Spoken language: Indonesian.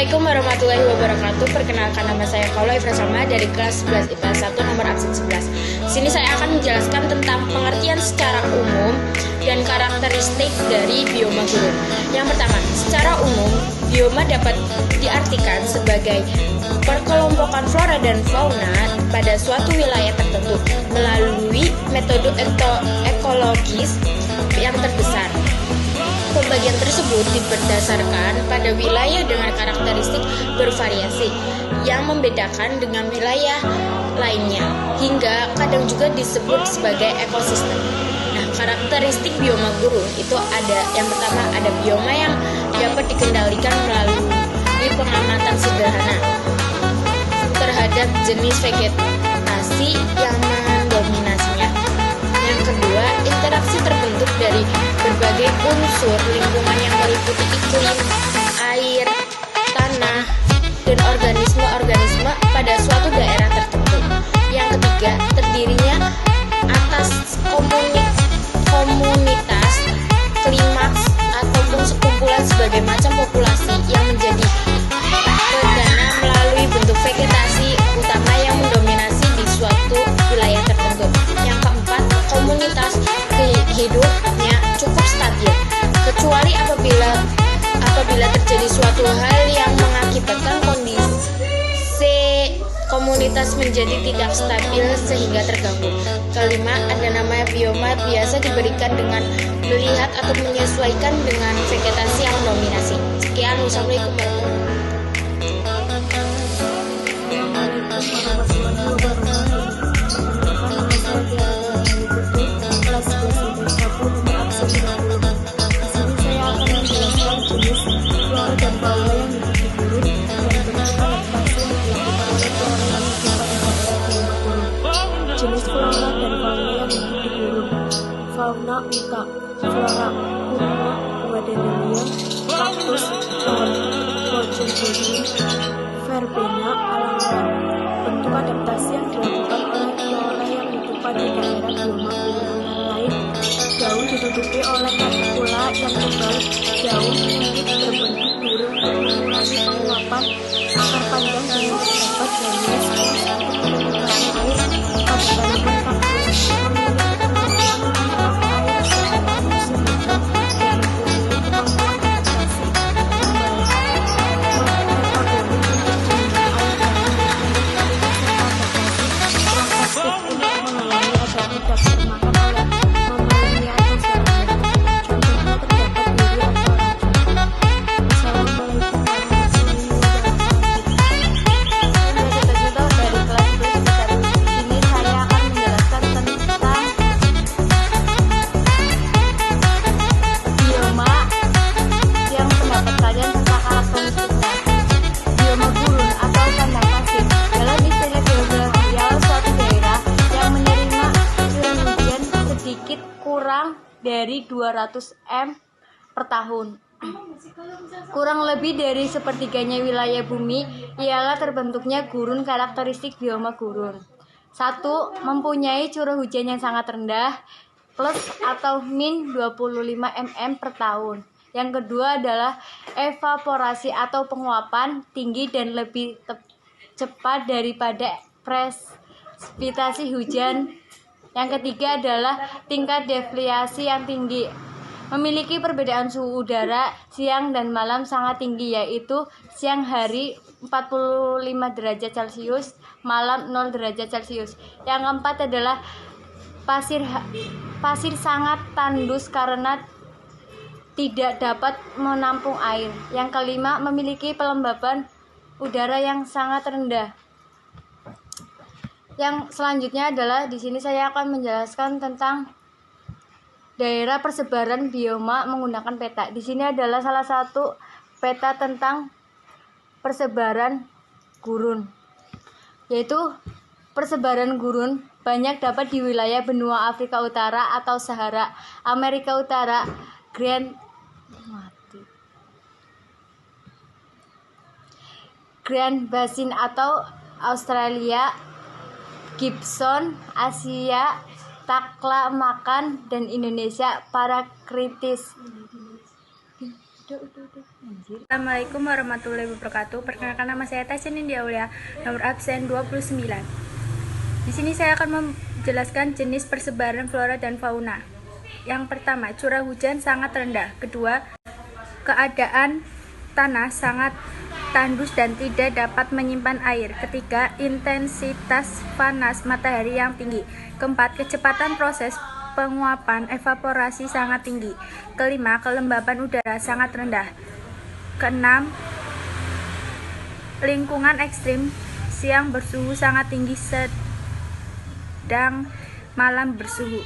Assalamualaikum warahmatullahi wabarakatuh. Perkenalkan, nama saya Paula Ifrasama dari kelas 11 IPA 1 nomor absen 11. Di sini saya akan menjelaskan tentang pengertian secara umum dan karakteristik dari bioma gurun. Yang pertama, secara umum, bioma dapat diartikan sebagai perkelompokan flora dan fauna pada suatu wilayah tertentu melalui metode ekologis yang terbesar. Pembagian tersebut berdasarkan pada wilayah dengan karakteristik bervariasi yang membedakan dengan wilayah lainnya, hingga kadang juga disebut sebagai ekosistem. Nah, karakteristik bioma gurun itu ada, yang pertama ada bioma yang dapat dikendalikan melalui pengamatan sederhana terhadap jenis vegetasi yang mendominasinya. Yang kedua, interaksi terbentuk dari berbagai unsur lingkungan yang meliputi iklim, air, tanah, dan organisme-organisme pada suatu daerah tertentu. Yang ketiga, terdirinya atas komunitas, klimaks, ataupun sekumpulan sebagai macam populasi yang menjadi perdana melalui bentuk vegetasi utama yang mendominasi di suatu wilayah tertentu. Yang keempat, komunitas hidupnya cukup stabil, kecuali apabila terjadi suatu hal yang mengakibatkan kondisi komunitas menjadi tidak stabil sehingga terganggu. Kelima, ada namanya bioma, biasa diberikan dengan melihat atau menyesuaikan dengan vegetasi yang mendominasi. Sekian, wassalamualaikum jenis flora dan fauna yang hidup di gurun. Fauna uta, flora kurma, wadenium, kaktus, thorn, porcupine, verbena, alang-alang. Bentuk adaptasi yang dilakukan oleh flora yang hidup pada daerah bioma gurun antara lain: daun ditutupi oleh kapsula yang tebal, daun kulit berbentuk duri untuk mengurangi penguapan, akar panjang dengan terdapat gaya seperti untuk mengurangi air. Pada kaktus memiliki kemampuan menyerap air secara musim hujan dan mempunyai kemampuan adaptasi metabolik untuk menyerap air dan memiliki serta adaptasi proaktif untuk menghalangi agar tidak termakan oleh mamalia atau serangga. Contohnya terdapat duri atau racun. Assalamualaikum warahmatullahi wabarakatuh. Saya dari kelas 11 kurang dari 200 m per tahun. Kurang lebih dari sepertiganya wilayah bumi ialah terbentuknya gurun. Karakteristik bioma gurun: 1. Mempunyai curah hujan yang sangat rendah, plus atau min 25 mm per tahun. Yang kedua adalah evaporasi atau penguapan tinggi dan lebih cepat daripada presipitasi hujan. Yang ketiga adalah tingkat defliasi yang tinggi. Memiliki perbedaan suhu udara siang dan malam sangat tinggi, yaitu siang hari 45 derajat Celcius, malam 0 derajat Celcius. Yang keempat adalah pasir sangat tandus karena tidak dapat menampung air. Yang kelima, memiliki pelembaban udara yang sangat rendah. Yang selanjutnya adalah di sini saya akan menjelaskan tentang daerah persebaran bioma menggunakan peta. Di sini adalah salah satu peta tentang persebaran gurun, yaitu persebaran gurun banyak dapat di wilayah benua Afrika Utara atau Sahara, Amerika Utara, Grand Basin atau Australia, Gibson, Asia, Taklamakan, dan Indonesia para kritis. Anjir. Assalamualaikum warahmatullahi wabarakatuh. Perkenalkan, nama saya Tasya Nindya Aulia, nomor absen 29. Di sini saya akan menjelaskan jenis persebaran flora dan fauna. Yang pertama, curah hujan sangat rendah. Kedua, keadaan tanah sangat tandus dan tidak dapat menyimpan air. Ketiga, intensitas panas matahari yang tinggi. Keempat, kecepatan proses penguapan evaporasi sangat tinggi. Kelima, kelembaban udara sangat rendah. Keenam, lingkungan ekstrim, siang bersuhu sangat tinggi sedang malam bersuhu